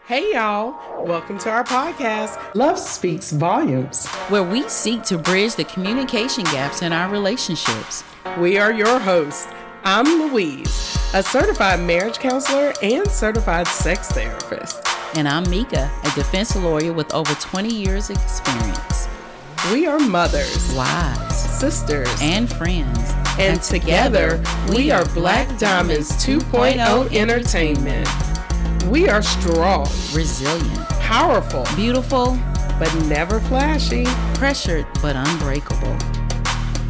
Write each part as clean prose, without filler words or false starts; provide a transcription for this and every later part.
Hey y'all, welcome to our podcast, Love Speaks Volumes, where we seek to bridge the communication gaps in our relationships. We are your hosts. I'm Louise, a certified marriage counselor and certified sex therapist. And I'm Mekka, a defense lawyer with over 20 years experience. We are mothers, wives, sisters, and friends. And together, we are Black Diamonds 2.0 Entertainment. We are strong, resilient, powerful, beautiful, but never flashy, pressured, but unbreakable.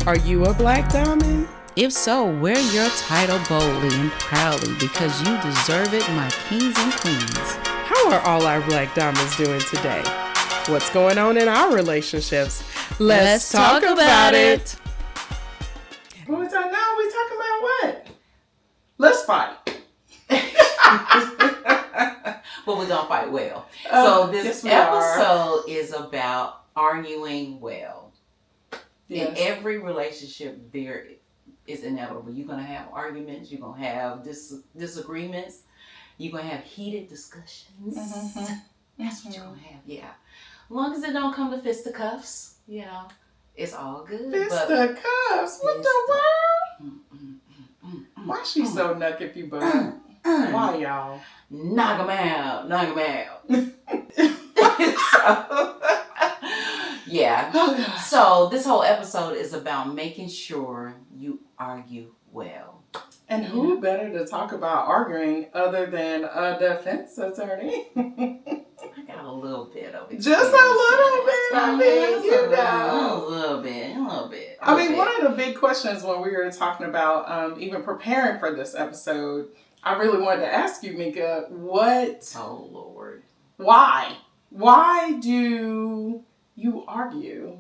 Are you a Black Diamond? If so, wear your title boldly and proudly because you deserve it, my kings and queens. How are all our Black Diamonds doing today? What's going on in our relationships? Let's talk about it. What we talking now? We talking about what? Let's fight. But we're going to fight well. So this episode is about arguing well. Yes. In every relationship, there is inevitable. You're going to have arguments. You're going to have disagreements. You're going to have heated discussions. Mm-hmm. That's what you're going to have, yeah. As long as it don't come to fisticuffs, it's all good. Fisticuffs? What the world? Why she so nuck if you bug? Why, y'all? Knock 'em out. Yeah. So this whole episode is about making sure you argue well. And who better to talk about arguing other than a defense attorney? I got a little bit of it. Just a little bit. A little bit. One of the big questions when we were talking about even preparing for this episode, I really wanted to ask you, Mekka, Oh, Lord. Why? Why do you argue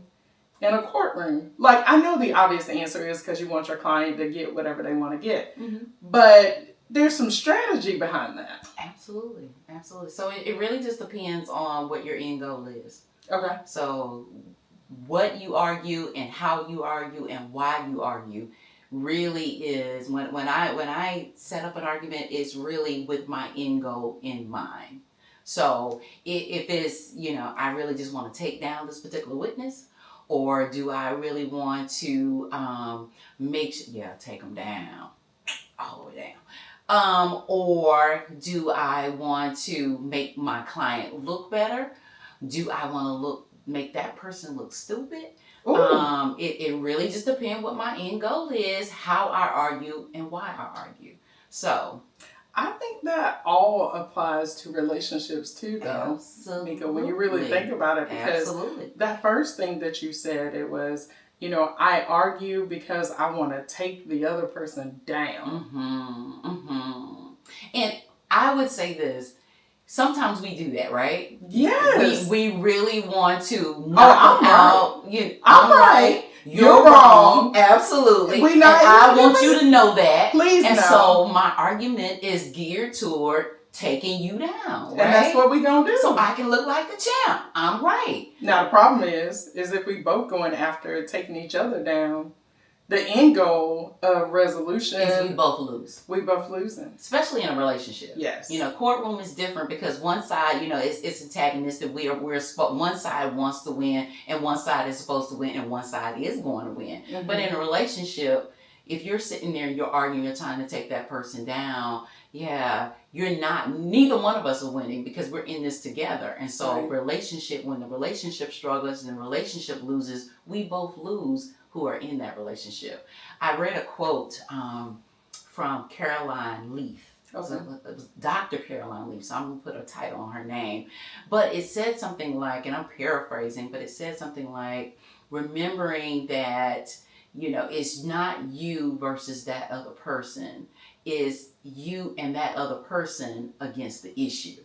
in a courtroom? Like, I know the obvious answer is because you want your client to get whatever they want to get. Mm-hmm. But there's some strategy behind that. Absolutely. So it really just depends on what your end goal is. Okay. So what you argue and how you argue and why you argue really is when I set up an argument, it's really with my end goal in mind. So if it's, I really just want to take down this particular witness, or do I really want to take them down, all the way down, or do I want to make my client look better? Do I want to make that person look stupid? It really just depends what my end goal is, how I argue, and why I argue. So I think that all applies to relationships too, though. Absolutely. Mekka, when you really think about it, because that first thing that you said, it was, I argue because I want to take the other person down. Mm-hmm. Mm-hmm. And I would say this. Sometimes we do that, right? Yes. We really want to knock them out. I'm right. You're wrong. Absolutely. I want you to know that. Please And no. So my argument is geared toward taking you down, right? And that's what we're going to do. So I can look like the champ. I'm right. Now, the problem is if we both going after taking each other down, the end goal of resolution is we both lose. We both losing. Especially in a relationship. Yes. Courtroom is different because one side, it's antagonistic. One side wants to win and one side is supposed to win and one side is going to win. Mm-hmm. But in a relationship, if you're sitting there and you're arguing, you're trying to take that person down, neither one of us are winning because we're in this together. And so when the relationship struggles and the relationship loses, we both lose who are in that relationship. I read a quote from Caroline Leaf. Okay. It was Dr. Caroline Leaf, so I'm going to put a title on her name. But it said something like, and I'm paraphrasing, but it said something like, remembering that, it's not you versus that other person. It's you and that other person against the issue.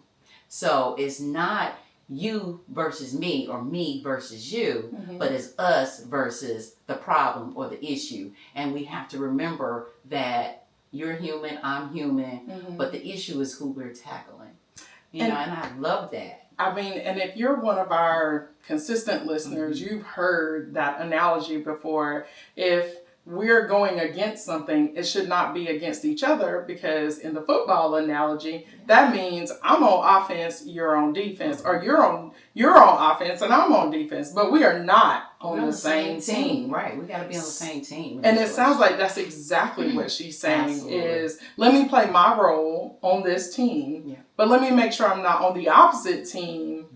So it's not you versus me or me versus you, mm-hmm. but it's us versus the problem or the issue. And we have to remember that you're human, I'm human, mm-hmm. but the issue is who we're tackling. And I love that. And if you're one of our consistent listeners, mm-hmm. you've heard that analogy before. If we're going against something, it should not be against each other, because in the football analogy, that means I'm on offense, you're on defense, or you're on offense and I'm on defense, but we are not on the same team. Right, we got to be on the same team. And it sounds like that's exactly what she's saying is, let me play my role on this team, but let me make sure I'm not on the opposite team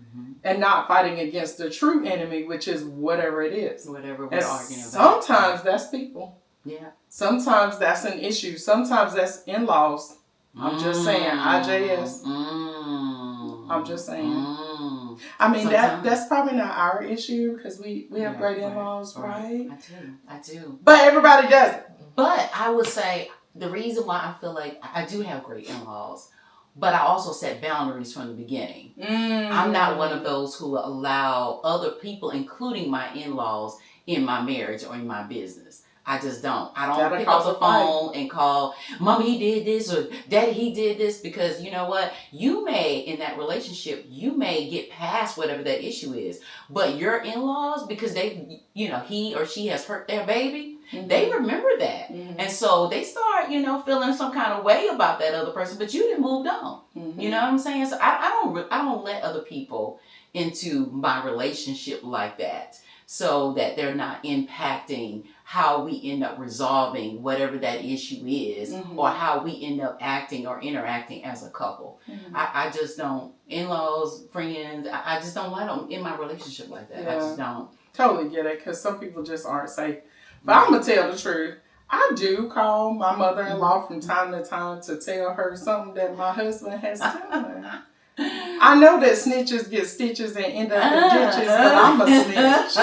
and not fighting against the true enemy, which is whatever it is. Whatever we're arguing about. Sometimes that's people. Yeah. Sometimes that's an issue. Sometimes that's in-laws. I'm just saying, IJS. I'm just saying. I mean, that's probably not our issue, because we have great in-laws, right? I do. But everybody does it. But I would say the reason why I feel like I do have great in-laws, but I also set boundaries from the beginning. I'm not one of those who allow other people, including my in-laws, in my marriage or in my business. I just don't. I don't pick up the phone and call, Mommy, he did this, or Daddy, he did this, because you know what? You may, in that relationship, you may get past whatever that issue is. But your in-laws, because they, he or she has hurt their baby, they remember that. And so they start, feeling some kind of way about that other person, but you didn't moved on. You know what I'm saying? So I don't let other people into my relationship like that, so that they're not impacting how we end up resolving whatever that issue is, or how we end up acting or interacting as a couple. I just don't, in-laws, friends, I just don't let them in my relationship like that. I just don't. Totally get it, because some people just aren't safe. But I'm going to tell the truth. I do call my mother-in-law from time to time to tell her something that my husband has done. I know that snitches get stitches and end up in ditches, but I'm a snitch.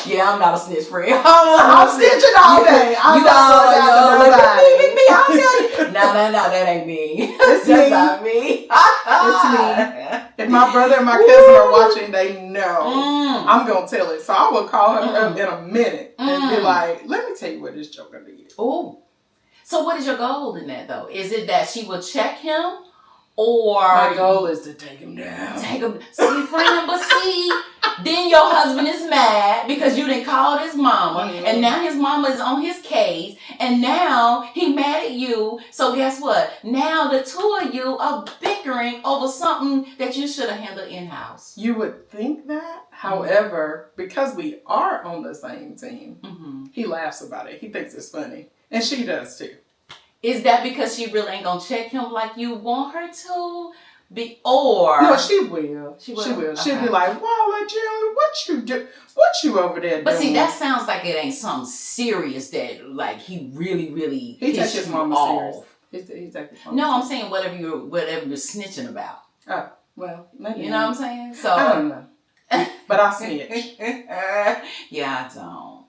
Yeah, I'm not a snitch, friend. I'm snitching all day. I'll tell you. No, that ain't me. That's not me. It's me. If my brother and my cousin are watching, they know I'm going to tell it. So I will call her up in a minute and be like, let me tell you what this joker did. Ooh. So what is your goal in that, though? Is it that she will check him, or... My goal is to take him down. See, friend, but see, then your husband is mad because you didn't call his mama, and now his mama is on his case, and now he mad at you. So guess what? Now the two of you are bickering over something that you should have handled in-house. You would think that. However, because we are on the same team, he laughs about it. He thinks it's funny. And she does too. Is that because she really ain't gonna check him like you want her to? No, she will. She will. Okay. She'll be like, "Wow, June, what you do? What you over there doing?" But see, that sounds like it ain't something serious that like he really he takes his mama off. Serious. He takes his mama No, I'm serious. saying whatever you're snitching about. Oh, well, maybe. You know what I'm saying? So I don't know. But I snitch. Yeah, I don't.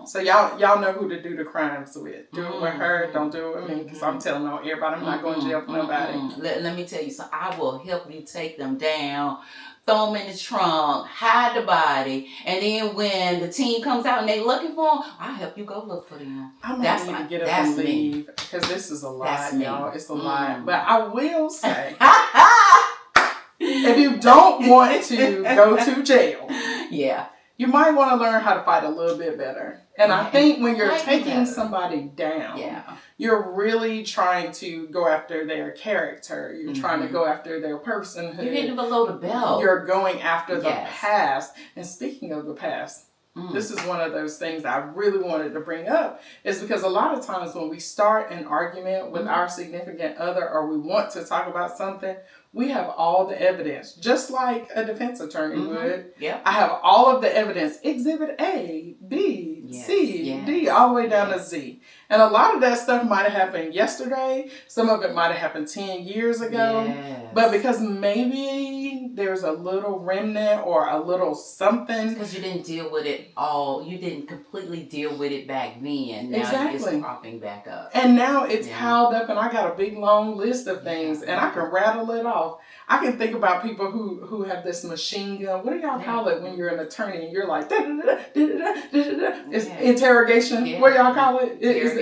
So y'all know who to do the crimes with. Do it with her. Don't do it with me, because I'm telling on everybody I'm not going to jail for nobody. Let me tell you something. I will help you take them down, throw them in the trunk, hide the body, and then when the team comes out and they looking for them, I'll help you go look for them. I'm not going to get up and leave, because this is a lot, y'all. It's a lot. But I will say, if you don't want to go to jail, you might want to learn how to fight a little bit better. And I think when you're taking somebody down, you're really trying to go after their character. You're trying to go after their personhood. You're hitting below the belt. You're going after the past. And speaking of the past, this is one of those things I really wanted to bring up, is because a lot of times when we start an argument with our significant other, or we want to talk about something, we have all the evidence, just like a defense attorney would. I have all of the evidence, exhibit A, B, C, D, all the way down to Z. And a lot of that stuff might have happened yesterday. Some of it might have happened 10 years ago. But because maybe there's a little remnant or a little something. Because you didn't deal with it all. You didn't completely deal with it back then. Now it's popping back up. And now it's piled up, and I got a big long list of things, and I can rattle it off. I can think about people who have this machine gun. What do y'all call it when you're an attorney and you're like, it's interrogation. What do y'all call it? Is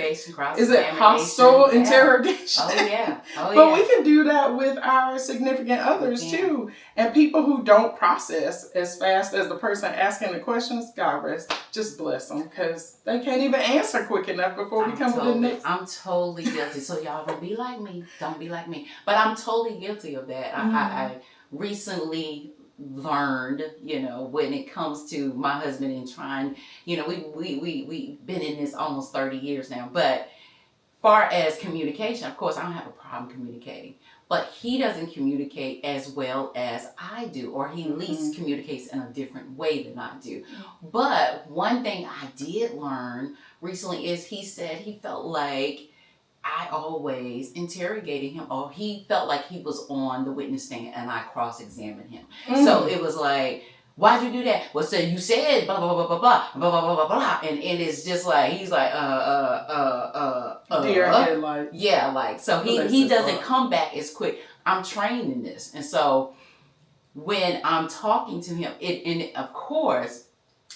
it hostile interrogation? Oh, yeah. But we can do that with our significant others too. And people who don't process as fast as the person asking the questions, God rest, just bless them, because they can't even answer quick enough before we come to the next. I'm totally guilty. So y'all don't be like me. Don't be like me. But I'm totally guilty of that. I recently learned, when it comes to my husband and trying, we've been in this almost 30 years now. But far as communication, of course, I don't have a problem communicating. But he doesn't communicate as well as I do, or he at least communicates in a different way than I do. But one thing I did learn recently is he said he felt like I always interrogated him, or he felt like he was on the witness stand and I cross-examined him. So it was like, why'd you do that? Well, so you said blah, blah, blah, blah, blah, blah, blah, blah, blah, blah. And it's just like, he's like, deer headlights. Yeah, like, so he doesn't come back as quick. I'm trained in this. And so when I'm talking to him, and of course,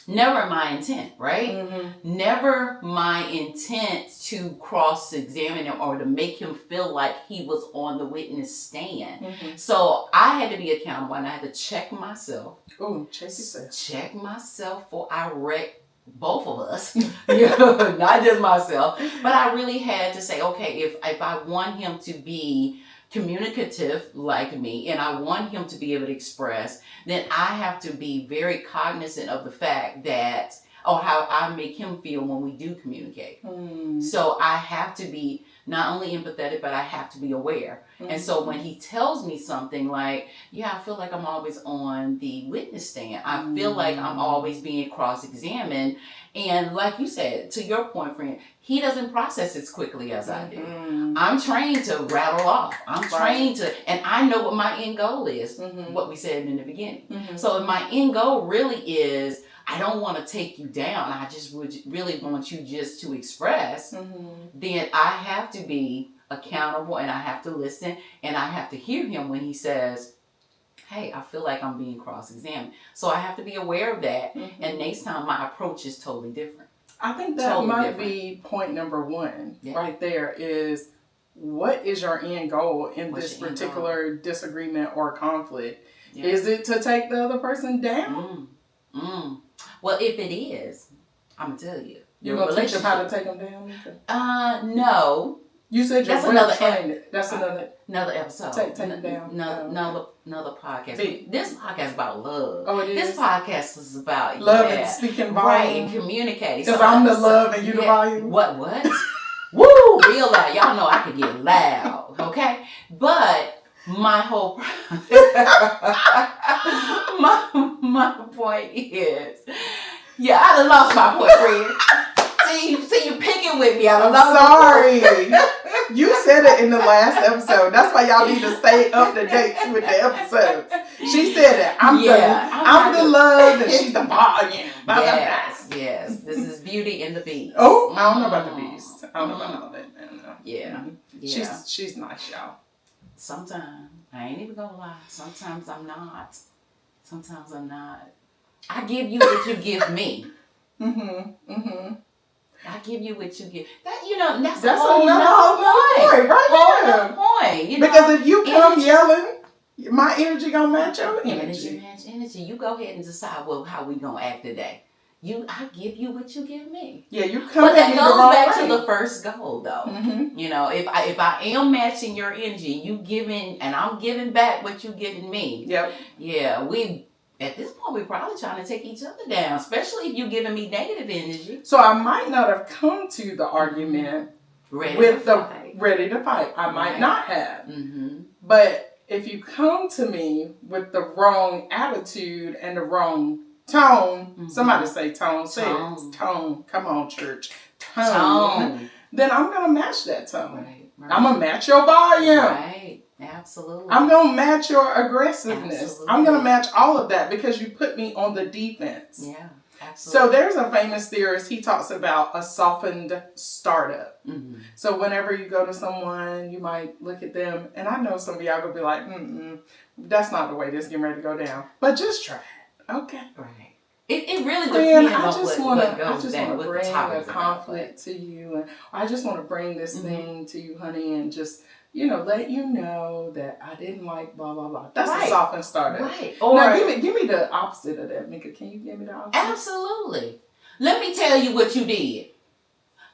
never my intent, right? Never my intent to cross-examine him or to make him feel like he was on the witness stand. So I had to be accountable, and I had to check myself. Oh, check yourself. Check myself for I wrecked both of us, not just myself. But I really had to say, okay, if I want him to be communicative like me, and I want him to be able to express, then I have to be very cognizant of the fact that, how I make him feel when we do communicate. So I have to be not only empathetic, but I have to be aware. And so when he tells me something like, I feel like I'm always on the witness stand. I feel like I'm always being cross-examined. And like you said, to your point, friend, he doesn't process as quickly as I do. I'm trained to rattle off. I'm trained to, and I know what my end goal is, what we said in the beginning. So if my end goal really is, I don't want to take you down, I just would really want you just to express, then I have to be accountable, and I have to listen, and I have to hear him when he says, hey, I feel like I'm being cross-examined. So I have to be aware of that, and next time my approach is totally different. I think that might be point number one right there is, what is your end goal in this particular disagreement or conflict? Is it to take the other person down? Well, if it is, I'm going to tell you. You're going to teach them how to take them down? No. You said you're well-trained. That's another episode. Take them down. Another podcast. This podcast is about love. Oh, it is? This podcast is about love and speaking volume. Right, and communicating. Because I'm the love and you the volume. What? Woo! Real loud. Y'all know I can get loud, okay? But my whole my point is, I done lost my point, friend. See you picking with me. I'm sorry. You said it in the last episode. That's why y'all need to stay up to date with the episodes. She said it. I'm the love and she's the volume. Yes. This is Beauty and the Beast. Oh, I don't know about the Beast. I don't know about all that. No. Yeah. She's nice, y'all. Sometimes. I ain't even gonna lie. Sometimes I'm not. I give you what you give me. I give you what you give. That's another whole point, right? Point. Because if you come yelling, my energy gonna match your energy. Energy. You go ahead and decide how we gonna act today. I give you what you give me. Yeah, you come. But that goes back to the first goal, though. If I am matching your energy, you giving and I'm giving back what you giving me. Yep. Yeah, at this point, we're probably trying to take each other down, especially if you're giving me negative energy. So I might not have come to the argument ready to fight. I might not have. But if you come to me with the wrong attitude and the wrong tone, somebody say tone, say it. Tone. Come on, church. Tone. Then I'm going to match that tone. Right. I'm going to match your volume. Right. Absolutely. I'm going to match your aggressiveness. Absolutely. I'm going to match all of that because you put me on the defense. Yeah, absolutely. So there's a famous theorist. He talks about a softened startup. So whenever you go to someone, you might look at them. And I know some of y'all going to be like, that's not the way this is getting ready to go down. But just try it. Okay. Right. It really depends on what I goes just down. want to bring a conflict to you. And I just want to bring this thing to you, honey, and just, let you know that I didn't like blah, blah, blah. That's right. a soften starter. Right. Or now, give me the opposite of that, Mekka. Can you give me the opposite? Absolutely. Let me tell you what you did.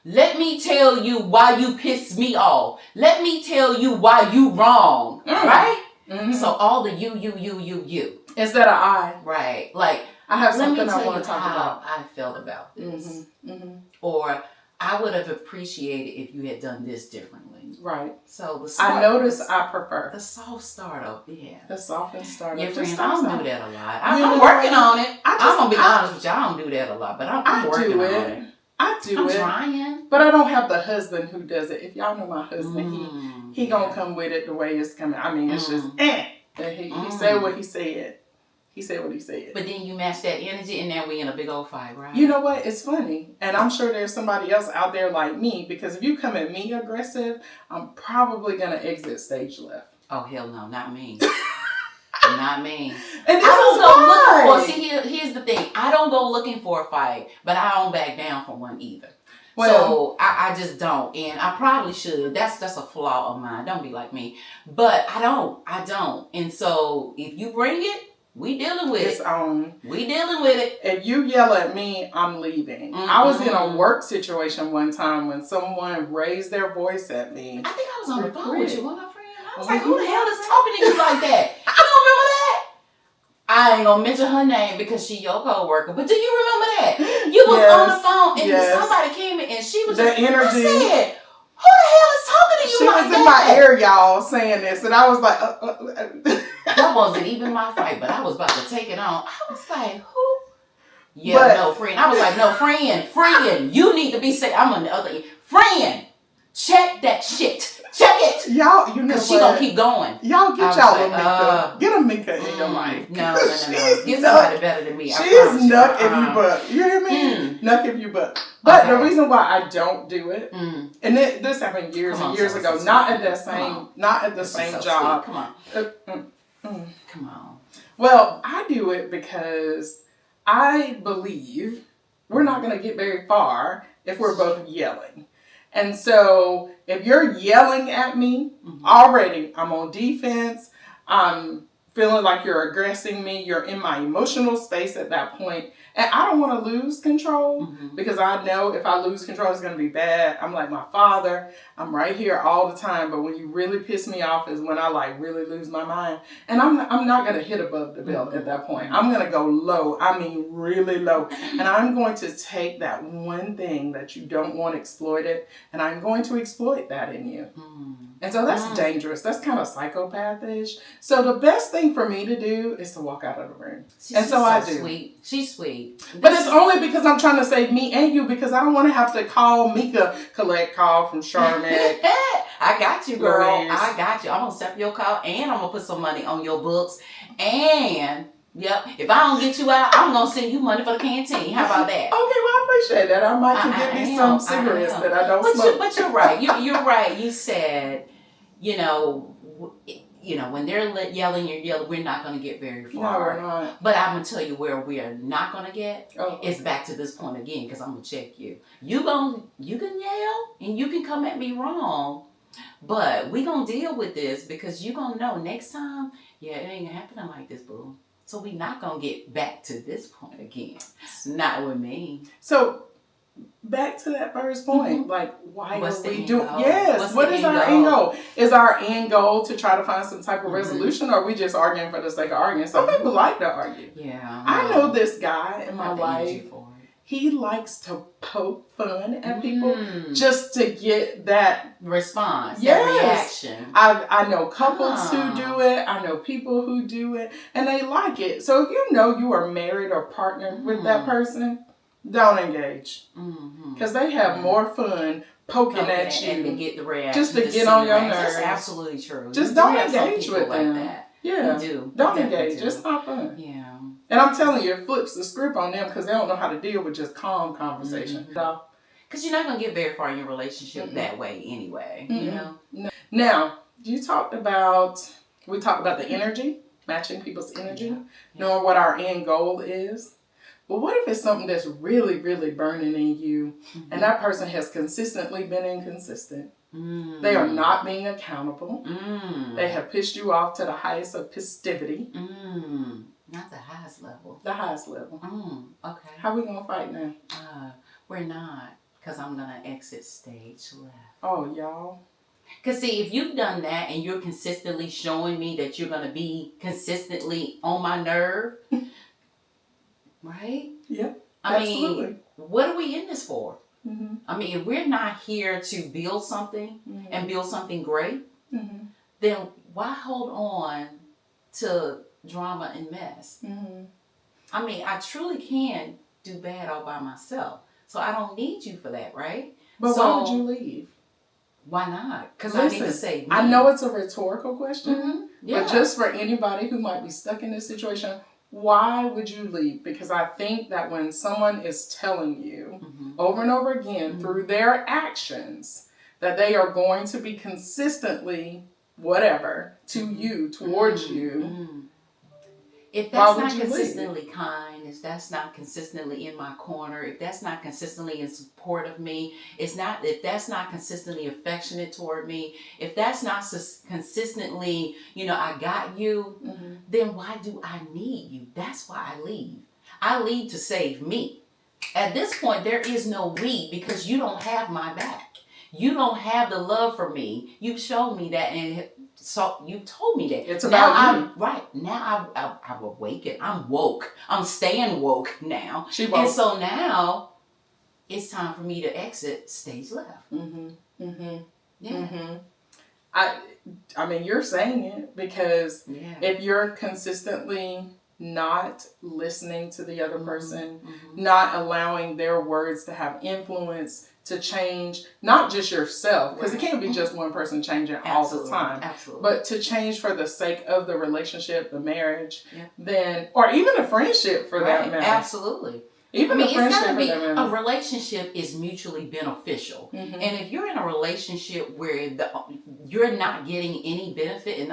Let me tell you why you pissed me off. Let me tell you why you wrong. Right? Mm-hmm. So all the you. Instead of I. Right. Like, I have something I want to talk about. I felt about this. Mm-hmm. Or I would have appreciated if you had done this differently. Right. So I notice I prefer. The soft startup, yeah. The soft start. Yeah, friend, I don't do that a lot. I'm working on it. I'm going to be honest with you. I don't do that a lot, but I'm working on it. I do I'm it. trying. But I don't have the husband who does it. If y'all know my husband, he gonna come with it the way it's coming. I mean, it's just he said what he said. He said what he said. But then you match that energy and now we in a big old fight, right? You know what? It's funny. And I'm sure there's somebody else out there like me, because if you come at me aggressive, I'm probably gonna exit stage left. Oh hell no, not me. Not me. And I don't go looking for. See, here's the thing. I don't go looking for a fight, but I don't back down from one either. Well, so I just don't, and I probably should. That's a flaw of mine. Don't be like me, but I don't. And so if you bring it, we dealing with it's on. We dealing with it. If you yell at me, I'm leaving. Mm-hmm. I was in a work situation one time when someone raised their voice at me. I think I was on the phone with you, wasn't I, friend? I was like, who the hell is talking to you like that? You don't remember that? I ain't gonna mention her name because she your co-worker, but do you remember that? You was on the phone and somebody came in and she was just, energy. I said, who the hell is talking to you she like that? She was in my ear, y'all, saying this, and I was like, that wasn't even my fight, but I was about to take it on. I was like, who? Yeah, no, friend. I was like, no, friend, you need to be saying, I'm on the other end. Friend, check that shit. Check it. Y'all, you know what? She gonna keep going. Y'all get y'all a Mekka. Get a Mekka in your life. No. Get somebody better than me. She's nuck if you buck. You hear me? Nuck if you buck. But the reason why I don't do it, and this happened years and years ago, not at the same job. Come on. Come on. Well, I do it because I believe we're not going to get very far if we're both yelling. And so if you're yelling at me, already I'm on defense. I'm feeling like you're aggressing me. You're in my emotional space at that point. And I don't want to lose control because I know if I lose control, it's going to be bad. I'm like my father. I'm right here all the time. But when you really piss me off is when I like really lose my mind. And I'm not going to hit above the belt at that point. I'm going to go low. I mean, really low. And I'm going to take that one thing that you don't want exploited, and I'm going to exploit that in you. And so that's dangerous. That's kind of psychopathish. So the best thing for me to do is to walk out of the room. She's so I do. Sweet. She's sweet. But it's only because I'm trying to save me and you, because I don't want to have to call Mekka, collect call from Charmaine. I got you, girl. I got you. I'm going to set your call, and I'm going to put some money on your books. And, if I don't get you out, I'm going to send you money for the canteen. How about that? Okay, well, I appreciate that. I might get me some cigarettes that I don't smoke. But you're right. You're right. You said, when they're yelling, we're not going to get very far. No, we're not. But I'm going to tell you where we are not going to get. It's back to this point again, because I'm going to check you. You can yell and you can come at me wrong, but we going to deal with this because you going to know next time, it ain't happening like this, boo. So we not going to get back to this point again. Not with me. So back to that first point, like, why are we doing? Yes, what is our end goal? Is our end goal to try to find some type of resolution, or are we just arguing for the sake of arguing? Some people like to argue. Yeah, I know this guy in my life. He likes to poke fun at people just to get that response, that reaction. I know couples who do it. I know people who do it, and they like it. So if you know you are married or partnered with that person, don't engage, because they have more fun poking at you and to get the reaction, just to get on your nerves. That's absolutely true. Just don't engage with them. Like that. Yeah, you do. Don't engage. It's not fun. Yeah. And I'm telling you, it flips the script on them because they don't know how to deal with just calm conversation. Because you're not going to get very far in your relationship that way anyway, you know? No. Now, we talked about the energy, matching people's energy, knowing what our end goal is. But what if it's something that's really, really burning in you and that person has consistently been inconsistent? They are not being accountable. They have pissed you off to the highest of festivity. Not the highest level. The highest level. Okay. How are we going to fight now? We're not, because I'm going to exit stage left. Oh, y'all. Because see, if you've done that and you're consistently showing me that you're going to be consistently on my nerve, right? Yep. I mean, what are we in this for? I mean, if we're not here to build something and build something great, then why hold on to drama and mess? I mean, I truly can do bad all by myself. So I don't need you for that, right? But why would you leave? Why not? Because I need to save me. I know it's a rhetorical question, but just for anybody who might be stuck in this situation, why would you leave? Because I think that when someone is telling you over and over again through their actions that they are going to be consistently whatever to you, towards you, if that's not consistently kind, if that's not consistently in my corner, if that's not consistently in support of me, if that's not consistently affectionate toward me, if that's not consistently, I got you, then why do I need you? That's why I leave. I leave to save me. At this point, there is no we, because you don't have my back. You don't have the love for me. You've shown me that, and so you told me that. It's about you. Right. Now I've awakened. I'm woke. I'm staying woke now. She woke. And so now it's time for me to exit stage left. I mean, you're saying it because if you're consistently not listening to the other person, not allowing their words to have influence to change, not just yourself, because it can't be just one person changing all the time, but to change for the sake of the relationship, the marriage, then, or even a friendship for that matter. Absolutely. Even a friendship for that matter. A relationship is mutually beneficial. And if you're in a relationship where you're not getting any benefit and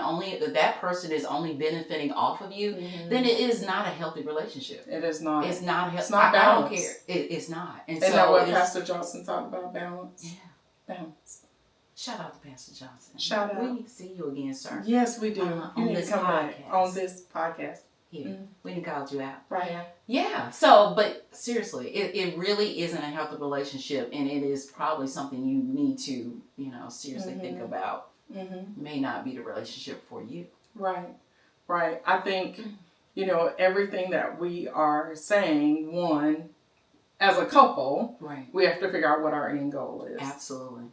that person is only benefiting off of you, then it is not a healthy relationship. It is not. It's not healthy. It's not balanced. I don't care. It's not. And Isn't that what Pastor Johnson talked about? Balance? Yeah. Balance. Shout out to Pastor Johnson. Shout out. We need to see you again, sir. Yes, we do. You need to come back on this podcast. Yeah, we done called you out. Right. Yeah. So, but seriously, it really isn't a healthy relationship, and it is probably something you need to, seriously think about. May not be the relationship for you. Right. Right. I think, everything that we are saying, one, as a couple, we have to figure out what our end goal is. Absolutely.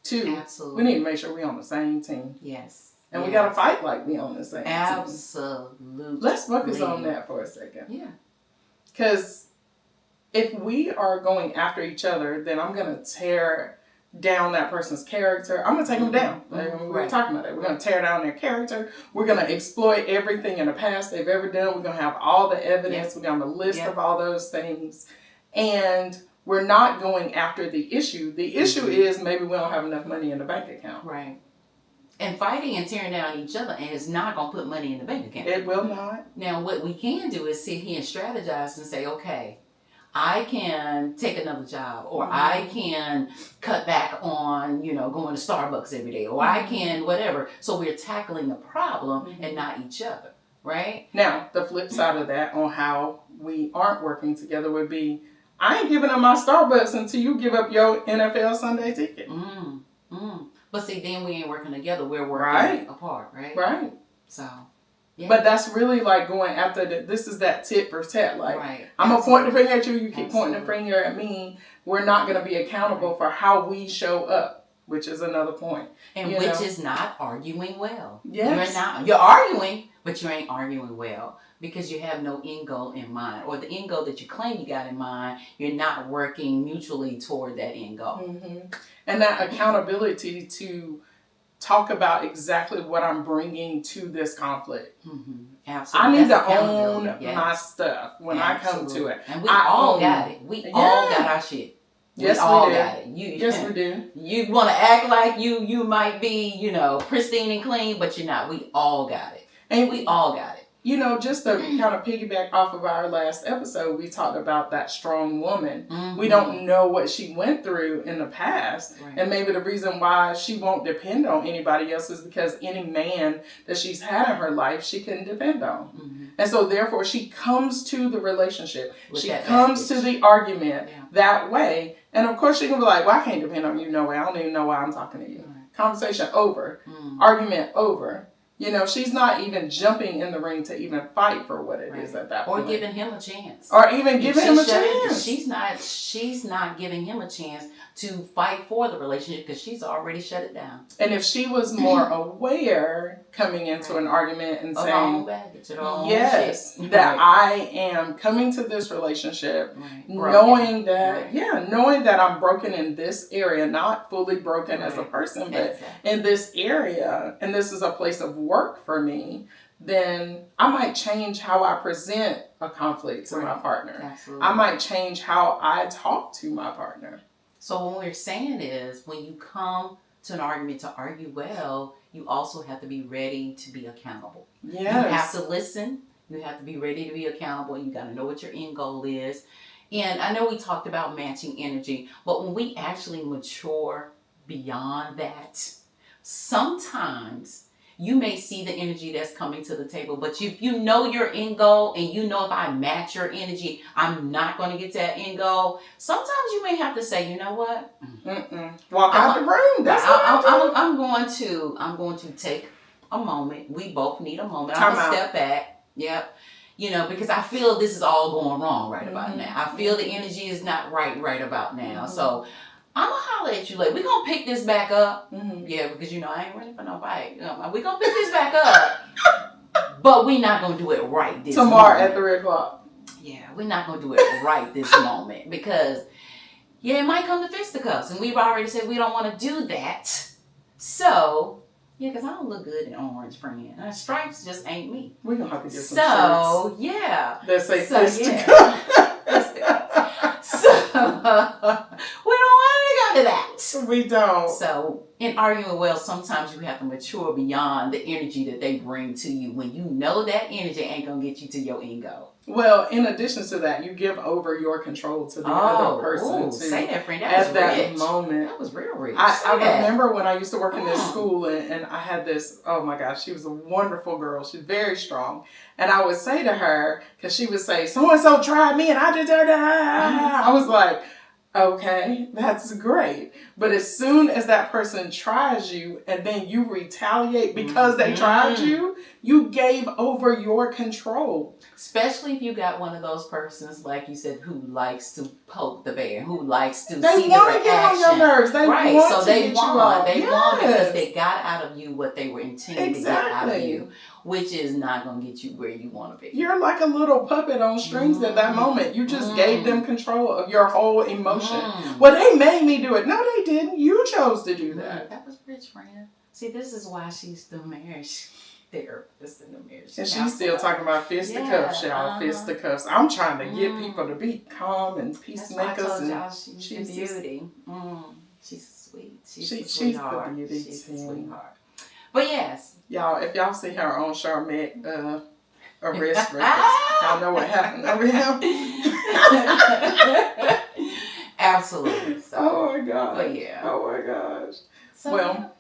Two, we need to make sure we're on the same team. Yes. And we got to fight like we on the same team. Absolutely. Let's focus on that for a second. Yeah. Because if we are going after each other, then I'm going to tear down that person's character. I'm going to take them down. We're talking about that. We're going to tear down their character. We're going to exploit everything in the past they've ever done. We're going to have all the evidence. We're going to have a list of all those things. And we're not going after the issue. The issue is maybe we don't have enough money in the bank account. Right. And fighting and tearing down each other is not going to put money in the bank account. It will not. Now, what we can do is sit here and strategize and say, okay, I can take another job, or I can cut back on, going to Starbucks every day, or I can whatever. So we're tackling the problem and not each other, right? Now, the flip side of that on how we aren't working together would be, I ain't giving up my Starbucks until you give up your NFL Sunday ticket. But see, then we ain't working together. We're working apart, right? Right. So, yeah. But that's really like going after this is that tit for tat. Like, I'm going to point the finger at you. You keep pointing the finger at me. We're not going to be accountable for how we show up, which is another point. And which is not arguing well. Yes. You're arguing, but you ain't arguing well. Because you have no end goal in mind. Or the end goal that you claim you got in mind, you're not working mutually toward that end goal. And that accountability to talk about exactly what I'm bringing to this conflict. Absolutely. I need to own my stuff when I come to it. And we all got it. We all got our shit. Yes, we all do. got it. Yes, we do. You want to act like you might be, pristine and clean, but you're not. We all got it. And we all got it. just to kind of piggyback off of our last episode, we talked about that strong woman. Mm-hmm. We don't know what she went through in the past. Right. And maybe the reason why she won't depend on anybody else is because any man that she's had in her life, she couldn't depend on. Mm-hmm. And so therefore she comes to the relationship. With she that comes baggage. to the argument that way. And of course she can be like, well, I can't depend on you no way. I don't even know why I'm talking to you. Right. Conversation over. Mm. Argument over. She's not even jumping in the ring to even fight for what it is at that point. Or giving him a chance. Or even giving him a chance. She's not giving him a chance to fight for the relationship because she's already shut it down. And if she was more aware coming into an argument and saying, yes, that I am coming to this relationship knowing that, knowing that I'm broken in this area, not fully broken as a person, but in this area, and this is a place of work for me, then I might change how I present a conflict to my partner. Absolutely. I might change how I talk to my partner. So what we're saying is when you come to an argument to argue well, you also have to be ready to be accountable. Yes. You have to listen. You have to be ready to be accountable. You got to know what your end goal is. And I know we talked about matching energy, but when we actually mature beyond that, sometimes you may see the energy that's coming to the table, but if you know your end goal and you know if I match your energy, I'm not going to get to that end goal. Sometimes you may have to say, you know what? Walk out the room. That's I'm going to take a moment. We both need a moment. I'm going to step back. Yep. Because I feel this is all going wrong right about now. I feel the energy is not right about now. So I'm going to holler at you later. We're going to pick this back up. Yeah, because, I ain't ready for no fight. We're going to pick this back up. But we're not going to do it right this tomorrow moment. at 3 o'clock. Yeah, we're not going to do it right this moment. Because, it might come to fisticuffs. And we've already said we don't want to do that. So, because I don't look good in orange, friend. Stripes just ain't me. We're going to have to get some shirts. So, yeah. That say fisticuffs. So, we don't want to go to that. We don't. So, in arguing well, sometimes you have to mature beyond the energy that they bring to you when you know that energy ain't going to get you to your end goal. Well, in addition to that, you give over your control to the other person. Say that, friend. That was that rich. moment. That was real rich. I remember when I used to work in this school and I had this, oh my gosh, she was a wonderful girl. She's very strong. And I would say to her, because she would say, so-and-so tried me and I did that. I was like, okay, that's great. But as soon as that person tries you and then you retaliate because they tried you, you gave over your control. Especially if you got one of those persons, like you said, who likes to poke the bear, who likes to see the reaction. They want to get on your nerves. They want to get you on. They won because they got out of you what they were intending to get out of you, which is not going to get you where you want to be. You're like a little puppet on strings at that moment. You just gave them control of your whole emotion. Well, they made me do it. No, they didn't. You chose to do that. That was rich, friend. See, this is why she's the marriage therapist in the marriage. And she's still talking about fisticuffs, y'all. Fisticuffs. I'm trying to get people to be calm and peacemakers. That's why I told y'all she's the beauty. She's sweet. She's the sweetheart. She's the sweetheart. But yes. Y'all, if y'all see her on Charmaine arrest records, y'all know what happened over here. Absolutely. So, oh my God. But yeah. Oh my gosh. So, well,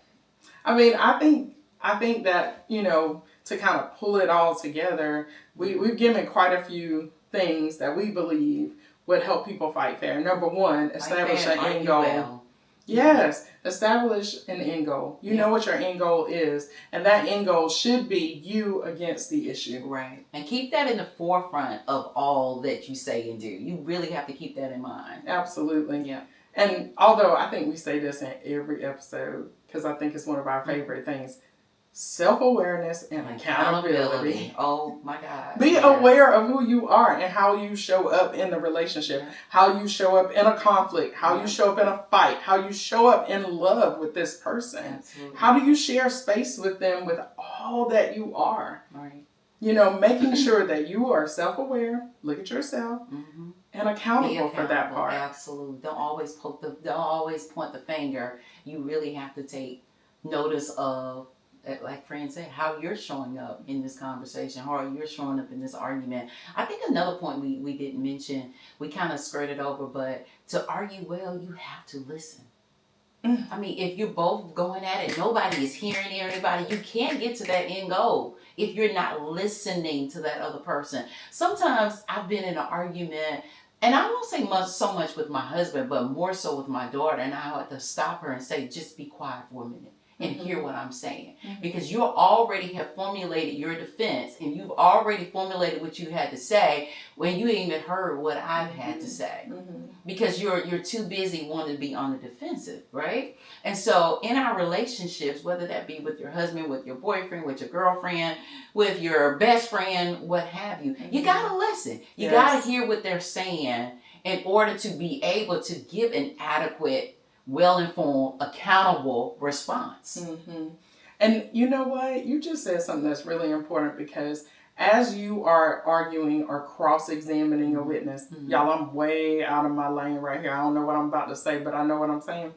I mean, I think that, to kind of pull it all together, we've given quite a few things that we believe would help people fight fair. Number one, establish an end goal. Well. Yes, establish an end goal. You know what your end goal is, and that end goal should be you against the issue. Right. And keep that in the forefront of all that you say and do. You really have to keep that in mind. Absolutely. Yeah. And although I think we say this in every episode, because I think it's one of our favorite things, self-awareness and accountability. Oh my God. Be aware of who you are and how you show up in the relationship, how you show up in a conflict, how you show up in a fight, how you show up in love with this person. Absolutely. How do you share space with them with all that you are? Right. Making sure that you are self-aware, look at yourself, and accountable for that part. Absolutely. Don't always point the finger. You really have to take notice of like Fran said, how you're showing up in this conversation, how you're showing up in this argument. I think another point we didn't mention, we kind of skirted over, but to argue well, you have to listen. I mean, if you're both going at it, nobody is hearing anybody, you can't get to that end goal if you're not listening to that other person. Sometimes I've been in an argument, and I won't say so much with my husband, but more so with my daughter, and I have to stop her and say, just be quiet for a minute and hear what I'm saying. Because you already have formulated your defense, and you've already formulated what you had to say when you ain't even heard what I've had to say. Because you're too busy wanting to be on the defensive, right? And so in our relationships, whether that be with your husband, with your boyfriend, with your girlfriend, with your best friend, what have you, you gotta listen. You gotta hear what they're saying in order to be able to give an adequate, well-informed, accountable response. And you know what? You just said something that's really important, because as you are arguing or cross-examining a witness, y'all, I'm way out of my lane right here. I don't know what I'm about to say, but I know what I'm saying.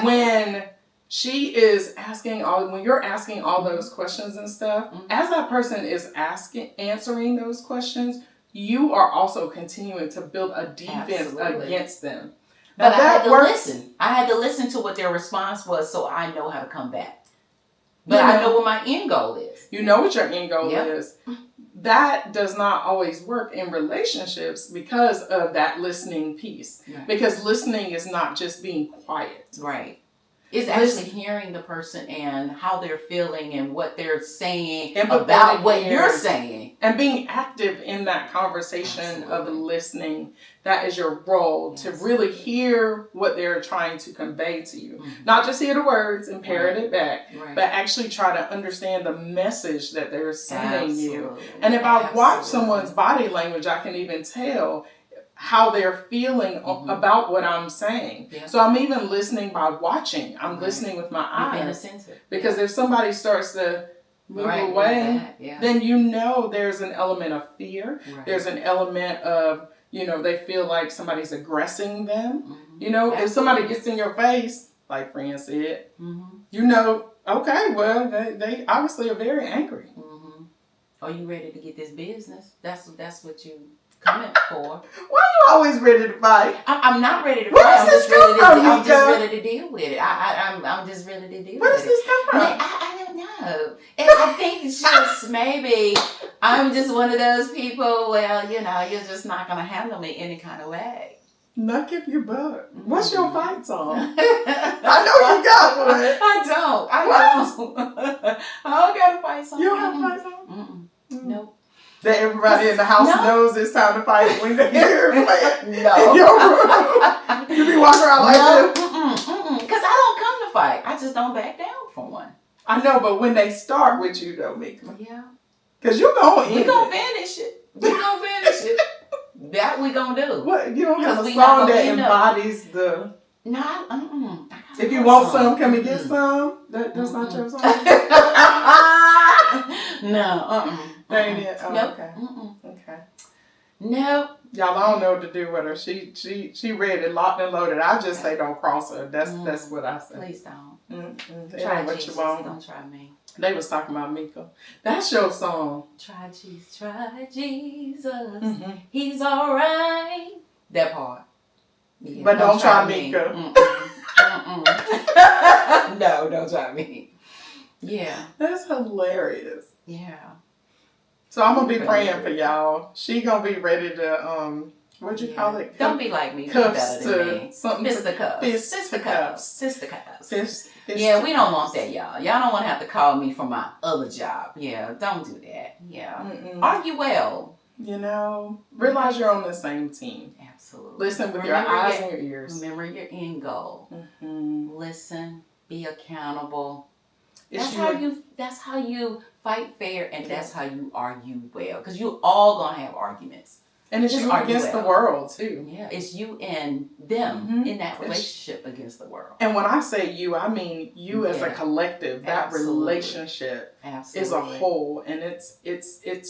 When she is when you're asking all those questions and stuff, as that person is answering those questions, you are also continuing to build a defense against them. But I had to listen. I had to listen to what their response was so I know how to come back. But I know what my end goal is. You know what your end goal is. That does not always work in relationships because of that listening piece. Because listening is not just being quiet. Right. It's actually hearing the person and how they're feeling and what they're saying about what you're saying. And being active in that conversation of listening. That is your role, to really hear what they're trying to convey to you. Not just hear the words and parrot it back, but actually try to understand the message that they're sending you. And if I watch someone's body language, I can even tell how they're feeling about what I'm saying. So I'm even listening by watching. I'm listening with my eyes. Because if somebody starts to move away, then you know there's an element of fear. There's an element of, they feel like somebody's aggressing them. If somebody gets in your face, like Fran said, okay, well, they obviously are very angry. Are you ready to get this business? That's what you coming for. Why are you always ready to fight? I'm not ready to fight. I'm just ready to deal with it. I'm just ready to deal with it. Where does this come from? I don't know. And I think it's just maybe I'm just one of those people, well, you're just not going to handle me any kind of way. Knock up your butt. What's your fight song? I know you got one. I don't. I don't got a fight song. You don't have a fight song? Nope. That everybody in the house knows it's time to fight when they hear it playing No. in your room. You be walking around like this? Because I don't come to fight. I just don't back down for one. I know, but when they start with you though, Mekka. Yeah. Because you going to We going to finish it. That we going to do. What? You don't have a song that embodies the... No, if you want some, come and get some. That's not your song? No, That ain't it? Oh, nope. okay. Okay. Nope. Y'all, I don't know what to do with her. She ready, locked and loaded. I just say don't cross her. That's what I say. Please don't. Try what Jesus. you want. Don't try me. They was talking about Mekka. That's your song. Try Jesus. He's all right. That part. Yeah, but don't try Mekka. No, don't try me. Yeah. That's hilarious. Yeah. So I'm gonna be praying for y'all. She gonna be ready to what'd you call it? Don't be like me. Cuffs Be better than me. something. Fisticuffs. Fist. Yeah, we don't want that, y'all. Y'all don't want to have to call me for my other job. Yeah, don't do that. Yeah. Argue well. Realize you're on the same team. Absolutely. Listen with your eyes and your ears. Remember your end goal. Listen. Be accountable. That's how you fight fair, and that's how you argue well. Because you all gonna have arguments. And it's you against the world too. Yeah, it's you and them in that relationship against the world. And when I say you, I mean you as a collective. That relationship is a whole, and it's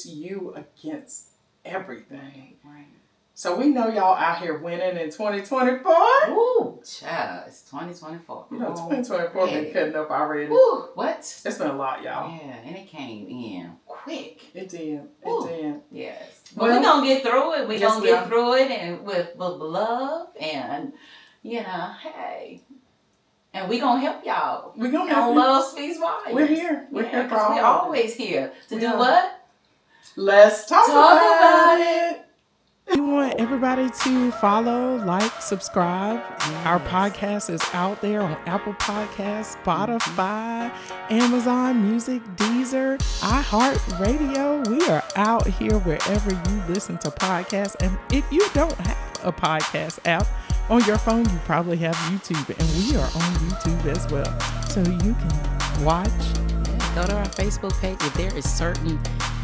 you against everything. Right. So we know y'all out here winning in 2024. Ooh, child, it's 2024. You know, 2024 been cutting up already. Ooh, what? It's been a lot, y'all. Yeah, and it came in quick. It did. Ooh. It did. Yes. But we're going to get through it. We're yes, going to get through it and with love and, hey. And we're going to help y'all. We're going to help on Love Speaks Volumes. We're here. We're here for all. We're always here to do what? Let's talk about it. We want everybody to follow, like, subscribe. Yes. Our podcast is out there on Apple Podcasts, Spotify, Amazon Music, Deezer, iHeartRadio. We are out here wherever you listen to podcasts. And if you don't have a podcast app on your phone, you probably have YouTube. And we are on YouTube as well. So you can watch. Yeah, go to our Facebook page. If there is certain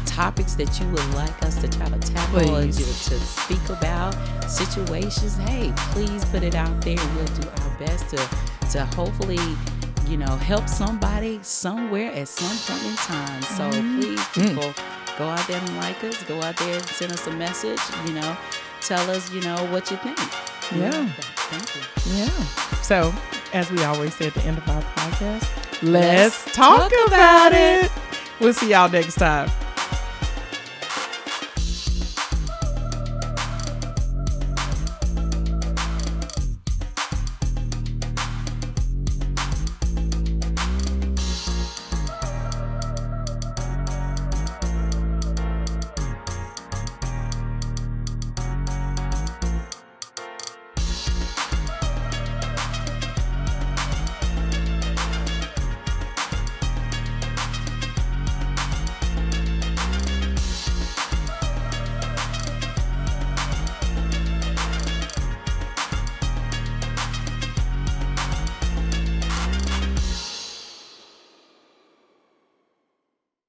topics that you would like us to try to tackle or to speak about, situations, hey, please put it out there. We'll do our best to hopefully, help somebody somewhere at some point in time. So please, people, go out there and like us. Go out there and send us a message. Tell us, what you think. Yeah. Thank you. Yeah. So, as we always say at the end of our podcast, let's talk about it. We'll see y'all next time.